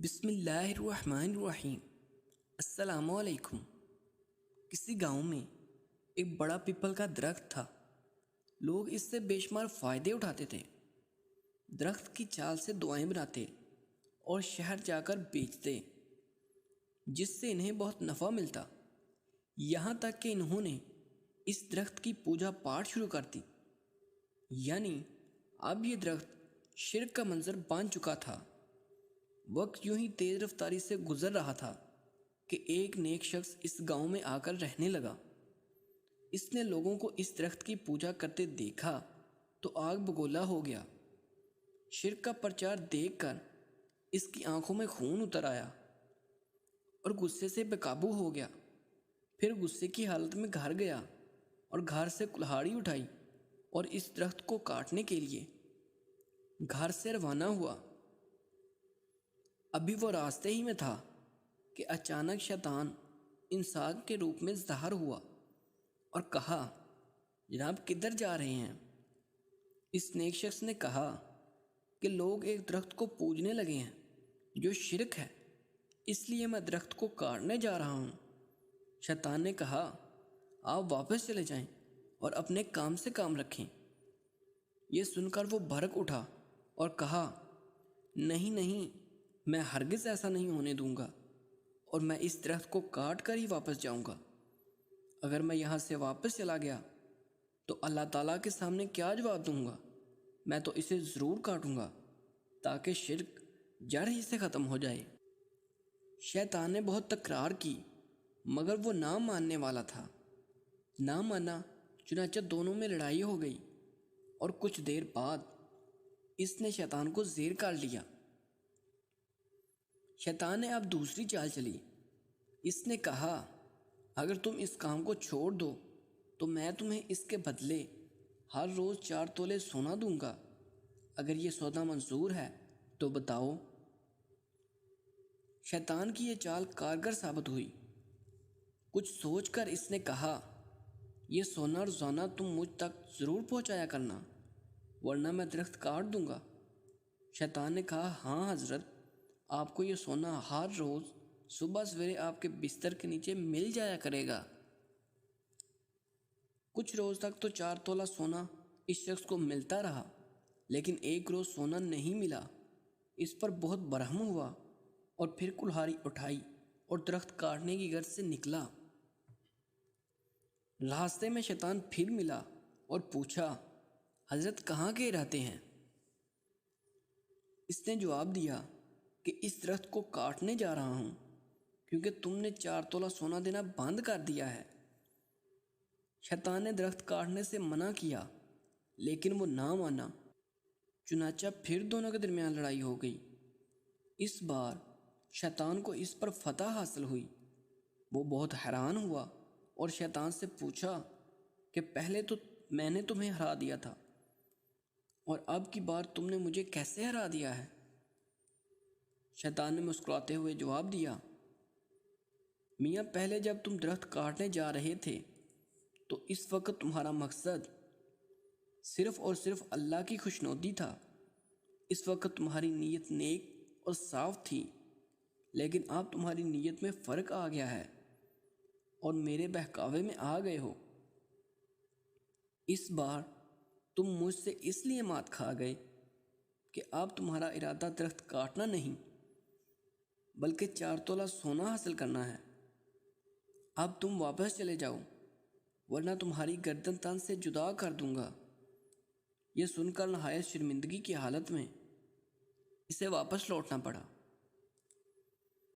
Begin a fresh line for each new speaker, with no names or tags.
بسم اللہ الرحمن الرحیم۔ السلام علیکم۔ کسی گاؤں میں ایک بڑا پیپل کا درخت تھا۔ لوگ اس سے بے شمار فائدے اٹھاتے تھے۔ درخت کی چھال سے دعائیں بناتے اور شہر جا کر بیچتے، جس سے انہیں بہت نفع ملتا۔ یہاں تک کہ انہوں نے اس درخت کی پوجا پاٹ شروع کر دی، یعنی اب یہ درخت شرک کا منظر بن چکا تھا۔ وقت یوں ہی تیز رفتاری سے گزر رہا تھا کہ ایک نیک شخص اس گاؤں میں آ کر رہنے لگا۔ اس نے لوگوں کو اس درخت کی پوجا کرتے دیکھا تو آگ بگولا ہو گیا۔ شرک کا پرچار دیکھ کر اس کی آنکھوں میں خون اتر آیا اور غصے سے بے قابو ہو گیا۔ پھر غصے کی حالت میں گھر گیا اور گھر سے کلہاڑی اٹھائی اور اس درخت کو کاٹنے کے لیے گھر سے روانہ ہوا۔ ابھی وہ راستے ہی میں تھا کہ اچانک شیطان انسان کے روپ میں ظاہر ہوا اور کہا، جناب کدھر جا رہے ہیں؟ اس نیک شخص نے کہا کہ لوگ ایک درخت کو پوجنے لگے ہیں جو شرک ہے، اس لیے میں درخت کو کاٹنے جا رہا ہوں۔ شیطان نے کہا، آپ واپس چلے جائیں اور اپنے کام سے کام رکھیں۔ یہ سن کر وہ بھڑک اٹھا اور کہا، نہیں، میں ہرگز ایسا نہیں ہونے دوں گا اور میں اس درخت کو کاٹ کر ہی واپس جاؤں گا۔ اگر میں یہاں سے واپس چلا گیا تو اللہ تعالیٰ کے سامنے کیا جواب دوں گا؟ میں تو اسے ضرور کاٹوں گا تاکہ شرک جڑ ہی سے ختم ہو جائے۔ شیطان نے بہت تکرار کی مگر وہ نہ ماننے والا تھا۔ نہ مانا، چنانچہ دونوں میں لڑائی ہو گئی اور کچھ دیر بعد اس نے شیطان کو زیر کر لیا۔ شیطان نے اب دوسری چال چلی۔ اس نے کہا، اگر تم اس کام کو چھوڑ دو تو میں تمہیں اس کے بدلے ہر روز 4 تولے سونا دوں گا۔ اگر یہ سودا منظور ہے تو بتاؤ۔ شیطان کی یہ چال کارگر ثابت ہوئی۔ کچھ سوچ کر اس نے کہا، یہ سونا روزانہ تم مجھ تک ضرور پہنچایا کرنا، ورنہ میں درخت کاٹ دوں گا۔ شیطان نے کہا، ہاں حضرت، آپ کو یہ سونا ہر روز صبح سویرے آپ کے بستر کے نیچے مل جایا کرے گا۔ کچھ روز تک تو 4 تولہ سونا اس شخص کو ملتا رہا، لیکن ایک روز سونا نہیں ملا۔ اس پر بہت برہم ہوا اور پھر کلہاڑی اٹھائی اور درخت کاٹنے کی غرض سے نکلا۔ راستے میں شیطان پھر ملا اور پوچھا، حضرت کہاں کے رہتے ہیں؟ اس نے جواب دیا کہ اس درخت کو کاٹنے جا رہا ہوں کیونکہ تم نے 4 تولہ سونا دینا بند کر دیا ہے۔ شیطان نے درخت کاٹنے سے منع کیا لیکن وہ نہ مانا، چنانچہ پھر دونوں کے درمیان لڑائی ہو گئی۔ اس بار شیطان کو اس پر فتح حاصل ہوئی۔ وہ بہت حیران ہوا اور شیطان سے پوچھا کہ پہلے تو میں نے تمہیں ہرا دیا تھا اور اب کی بار تم نے مجھے کیسے ہرا دیا ہے؟ شیطان نے مسکراتے ہوئے جواب دیا، میاں پہلے جب تم درخت کاٹنے جا رہے تھے تو اس وقت تمہارا مقصد صرف اور صرف اللہ کی خوشنودی تھا۔ اس وقت تمہاری نیت نیک اور صاف تھی، لیکن اب تمہاری نیت میں فرق آ گیا ہے اور میرے بہکاوے میں آ گئے ہو۔ اس بار تم مجھ سے اس لیے مات کھا گئے کہ اب تمہارا ارادہ درخت کاٹنا نہیں بلکہ 4 تولہ سونا حاصل کرنا ہے۔ اب تم واپس چلے جاؤ ورنہ تمہاری گردن تن سے جدا کر دوں گا۔ یہ سن کر نہایت شرمندگی کی حالت میں اسے واپس لوٹنا پڑا۔